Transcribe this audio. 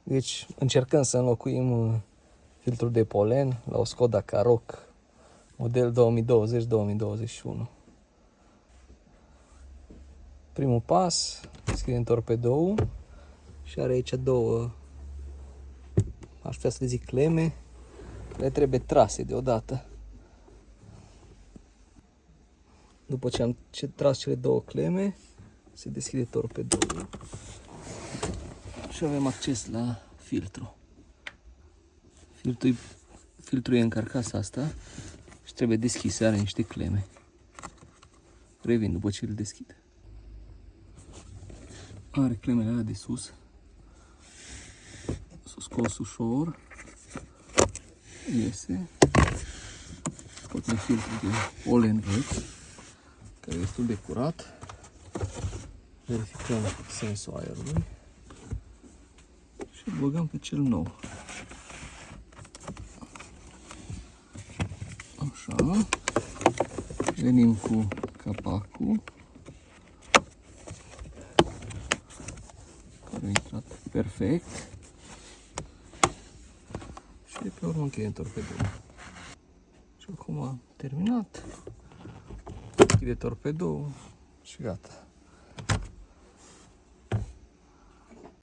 Deci încercăm să înlocuim filtrul de polen la o Skoda Karoq model 2020-2021. Primul pas, deschidem torpedoul și are aici două, aș putea să le zic, cleme, le trebuie trase deodată. După ce am tras cele două cleme, se deschide torpedoul și avem acces la filtru. Filtrul e în carcasa asta și trebuie deschis, are niște cleme. Revin după ce îl deschid. Are clemele alea de sus. S-o scos ușor. Iese. Scoatem filtrul de polen vechi, care e destul de curat. Verificăm sensul aerului și îl băgăm pe cel nou. Așa. Venim cu capacul, care a intrat perfect. Și de pe urmă încheiem torpedoul. Și acum am terminat. Închide torpedoul și gata.